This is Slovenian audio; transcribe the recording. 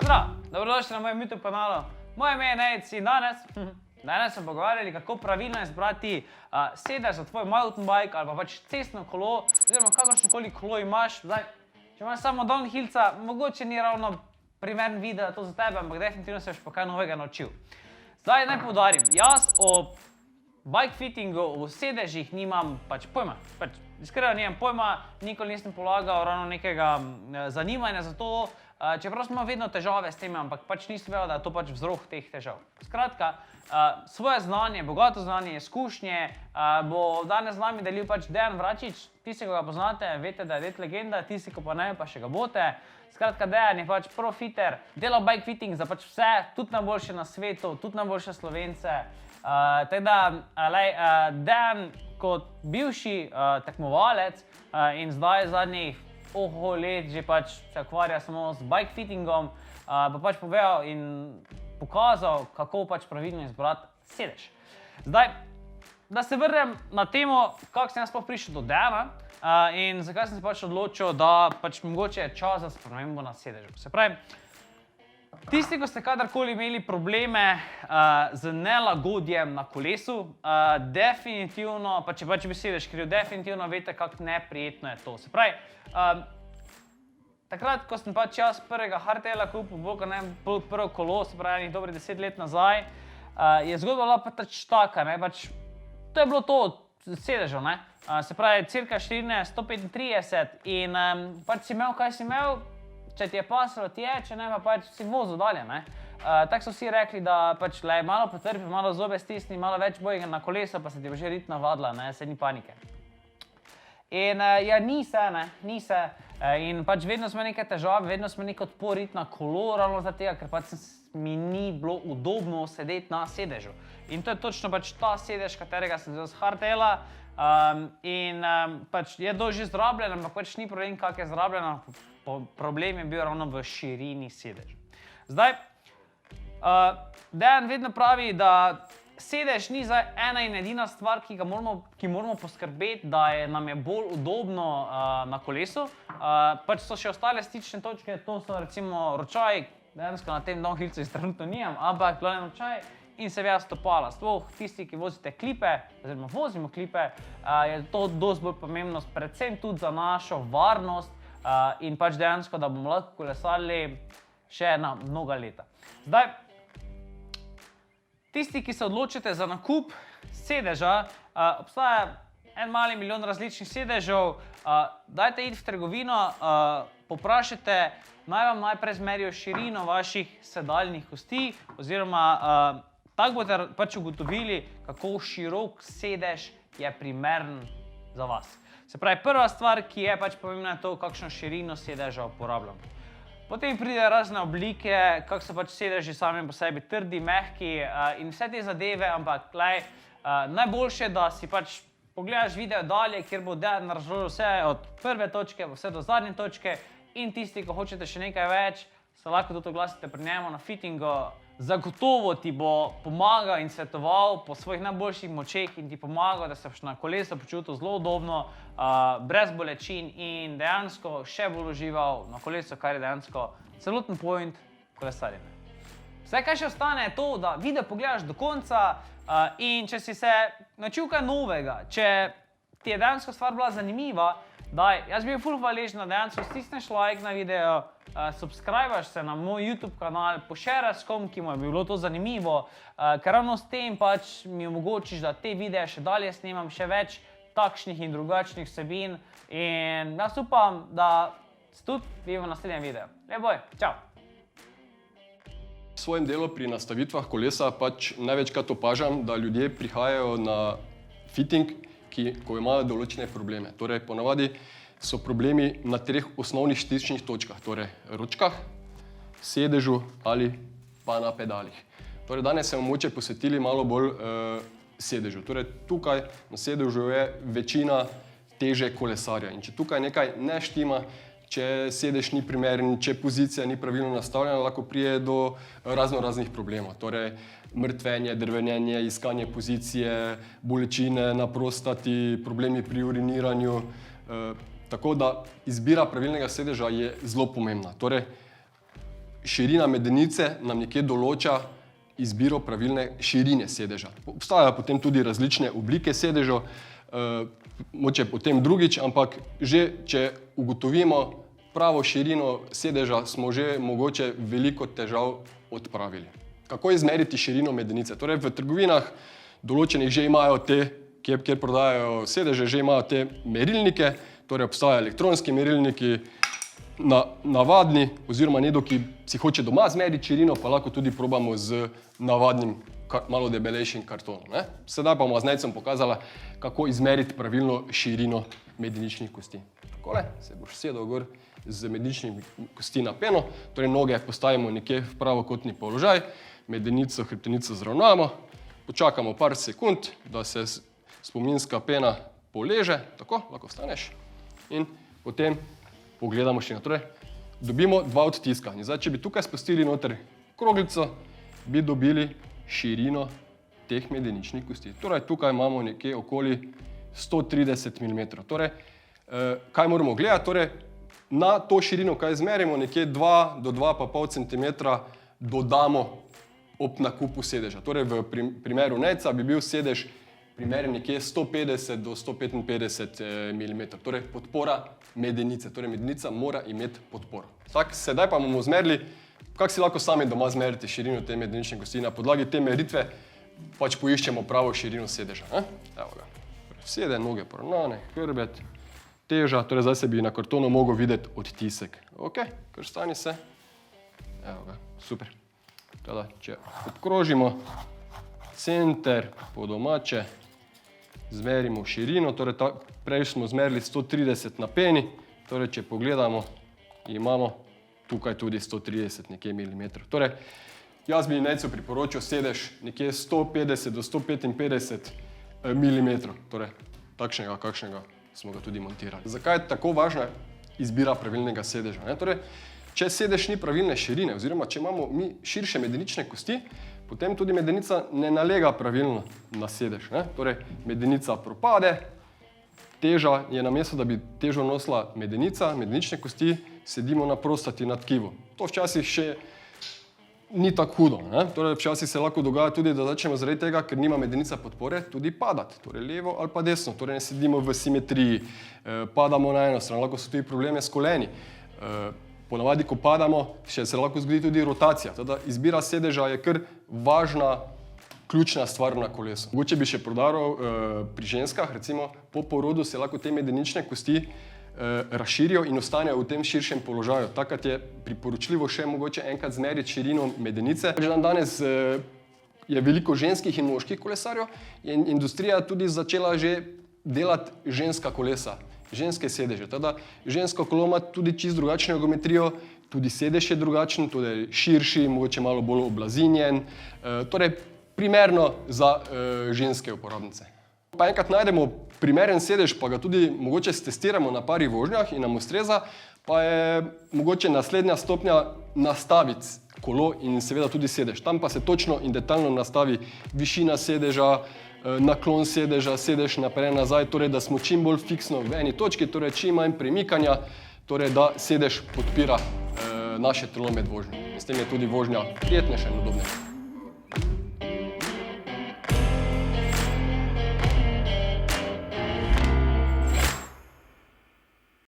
Zdravo, dobrodošli na mojem YouTube kanalu. Moje ime je Nejc in danes smo pogovarjali, kako pravilno izbrati sedež za tvoj mountain bike ali pa pač cestno kolo, oziroma kakršnokoli kolo imaš. Zdaj, če imaš samo downhillca, mogoče ni ravno primeren video to za tebe, ampak definitivno se boš pa kaj novega naučil. Zdaj naj poudarim, jaz o bike fittingu v sedežih nimam pač pojma. Iskreno nimam pojma, nikoli nisem polagal ravno nekega zanimanja za to, čeprav smo vedno težave s tem, ampak pač nisem vedel, da je to pač vzrok teh težav. Skratka, svoje znanje, bogato znanje, izkušnje bo danes z nami delil pač Dejan Vračič. Tisti, ko ga poznate, veste, da je det legenda, tisti, ko pa ne, pa še ga boste. Skratka, Dejan je pač profiter, dela bike fitting za pač vse, tudi najboljše na svetu, tudi najboljše Slovence. Tako da, Dejan kot bivši tekmovalec in zdaj zadnjih let že pač se ukvarja samo z bike fittingom, pa pač povedal in pokazal, kako pač pravilno izbrati sedež. Zdaj, da se vrnem na temo, kako sem jaz sploh prišel do Dejana in zakaj sem se pač odločil, da pač mogoče je čas za spremembo na sedežu. Se pravi, tisti, ko ste kadarkoli imeli probleme z nelagodjem na kolesu, definitivno, pa če bi sedež kriv, definitivno veste, kako neprijetno je to. Se pravi, takrat, ko sem pač jaz prvega hardtaila kupil, prvo kolo, se pravi, enih dobrih 10 let nazaj, je zgodba bila pač taka, to je bilo to sedežev, se pravi, cirka širine 135 in pač si imel, kaj si imel, če ti je pasalo, ti je, če ne, pa pač si vozil dalje, Tako so vsi rekli, da pač malo potrpi, malo zobe stisni, malo več boji na koleso, pa se ti bo že rit navadila, se ni panike. In ja, ni se, in pač vedno smo neke težave, vedno smo nek odpor iti na kolo, ravno zaradi tega, ker pač mi ni bilo udobno sedeti na sedežu. In to je točno pač ta sedež, katerega sem vzel z hardtaila, in pač je dosti izrabljen, ampak pač ni problem, kak je izrabljen, problem je bil ravno v širini sedeža. Zdaj, Dejan vedno pravi, da sedež ni zdaj ena in edina stvar, ki moramo poskrbeti, da nam je bolj udobno na kolesu. Pač so še ostale stične točke, to so recimo ročaj, dejansko na tem downhillcu jih trenutno nimam, ampak glavnem ročaj in seveda stopala. Sploh tisti, ki vozite klipe, oziroma vozimo klipe, je to dosti bolj pomembno, predvsem tudi za našo varnost in pač dejansko, da bomo lahko kolesarili še na mnoga leta. Zdaj, tisti, ki se odločite za nakup sedeža, obstaja en mali milijon različnih sedežev, dajte iti v trgovino, poprašajte, naj vam najprej zmerijo širino vaših sedalnih kosti, oziroma tako boste pač ugotovili, kako širok sedež je primeren za vas. Se pravi, prva stvar, ki je pač pomembna, je to, kakšno širino sedeža uporabljamo. Potem pride razne oblike, kako so pač sedeži sami po sebi trdi, mehki in vse te zadeve, ampak najboljše je, da si pač pogledaš video dalje, kjer bo Dejan razložil vse od prve točke vse do zadnje točke in tisti, ko hočete še nekaj več, se lahko tudi oglasite pri njemu na fittingu. Zagotovo ti bo pomagal in svetoval po svojih najboljših močeh in ti pomagal, da se boš na kolesu počutil zelo udobno, brez bolečin in dejansko še bolj užival na kolesu, kar je dejansko celoten point kolesarjenja. Vse, kaj še ostane, je to, da video pogledaš do konca in če si se naučil kaj novega, če ti je dejansko stvar bila zanimiva, jaz bi bil ful hvaležen, da dejansko stisneš like na video, subscribaš se na moj YouTube kanal, pošeraš s kom, ki mu je bilo to zanimivo, ker ravno s tem pač mi omogočiš, da te videe še dalje snemam še več takšnih in drugačnih vsebin in jaz upam, da se tudi vidimo v naslednjem videu. Lep boj, čau! V svojem delu pri nastavitvah kolesa pač največkrat opažam, da ljudje prihajajo na fitting, ko imajo določene probleme. Torej, ponavadi so problemi na 3 osnovnih stičnih točkah, torej ročkah, sedežu ali pa na pedalih. Torej, danes se bomo mogoče posvetili malo bolj sedežu. Torej, tukaj na sedežu je večina teže kolesarja in če tukaj nekaj ne štima, če sedež ni primeren, če pozicija ni pravilno nastavljena, lahko pride do raznih problemov. Torej, mrtvenje, drvenjenje, iskanje pozicije, bolečine na prostati, problemi pri uriniranju. Tako da izbira pravilnega sedeža je zelo pomembna. Torej, širina medenice nam nekje določa izbiro pravilne širine sedeža. Obstajajo potem tudi različne oblike sedežev, mogoče potem drugič, ampak že če ugotovimo pravo širino sedeža, smo že mogoče veliko težav odpravili. Kako izmeriti širino medenice? Torej v trgovinah določenih že imajo te, kjer prodajajo sedeže, že imajo te merilnike, torej obstajajo elektronski merilniki, navadni oziroma nekdo, ki si hoče doma zmeriti širino, pa lahko tudi probamo z navadnim, malo debelejšim kartonom. Sedaj pa bom z nejcem pokazala, kako izmeriti pravilno širino medeničnih kosti. Takole se boš sedel gor z medeničnimi kosti na peno, torej noge postavimo nekje v pravokotni položaj, medenico, hrbtenico zravnamo, počakamo par sekund, da se spominska pena poleže, tako, lahko vstaneš in potem pogledamo širino. Torej, dobimo dva odtiska. In zdaj, če bi tukaj spustili noter kroglico, bi dobili širino teh medeničnih kosti. Torej, tukaj imamo nekje okoli 130 mm. Torej, kaj moramo gledati? Torej, na to širino, kaj izmerimo, nekje 2 do 2,5 cm dodamo ob nakupu sedeža. Torej, v primeru nejca bi bil sedež primeren nekje 150 do 155 mm. Torej, podpora medenice. Torej, medenica mora imeti podporo. Tak, sedaj pa bomo zmerili, kako si lahko sami doma zmeriti širino te medenične kosti. Na podlagi te meritve pač poiščemo pravo širino sedeža. Evo ga. Sede, noge poravnane, hrbet, teža. Torej, zdaj se bi na kartonu mogel videti odtisek. Ok, kar stani se. Evo ga, super. Teda, če obkrožimo center po domače, zmerimo širino, torej prej smo zmerili 130 na peni, torej če pogledamo, imamo tukaj tudi 130 nekje milimetrov. Torej, jaz bi nejcu priporočil sedež nekje 150 do 155 milimetrov, torej takšnega, kakšnega smo ga tudi montirali. Zakaj je tako važna izbira pravilnega sedeža? Torej, če sedež ni pravilne širine, oziroma če imamo mi širše medenične kosti, potem tudi medenica ne nalega pravilno na sedež. Torej, medenica propade, teža je namesto, da bi težo nosila medenica, medenične kosti, sedimo na prostati na tkivu. To včasih še ni tako hudo. Torej, včasih se lahko dogaja tudi, da začnemo zaradi tega, ker nima medenica podpore, tudi padati. Torej, levo ali pa desno. Torej, ne sedimo v simetriji, padamo na eno stran, lahko so tudi probleme s koleni. Ponavadi, ko padamo, se lahko zgodi tudi rotacija. Teda izbira sedeža je kar važna, ključna stvar na kolesu. Mogoče bi še poudaril pri ženskah, recimo po porodu se lahko te medenične kosti razširijo in ostanejo v tem širšem položaju. Takrat je priporočljivo še mogoče enkrat zmeriti širino medenice. Že danes je veliko ženskih in moških kolesarjev in industrija tudi začela že delati ženska kolesa. Ženske sedeže. Teda žensko kolo ima tudi čisto drugačno geometrijo, tudi sedež je drugačen, tudi širši, mogoče malo bolj oblazinjen, torej primerno za ženske uporabnice. Pa enkrat najdemo primeren sedež, pa ga tudi mogoče stestiramo na pari vožnjah in nam ustreza, pa je mogoče naslednja stopnja nastaviti kolo in seveda tudi sedež. Tam pa se točno in detaljno nastavi višina sedeža, naklon sedeža, sedež naprej nazaj, torej da smo čim bolj fiksno v eni točki, torej čim manj premikanja, torej da sedež podpira naše telo med vožnjo. S tem je tudi vožnja prijetnejša in udobnejša.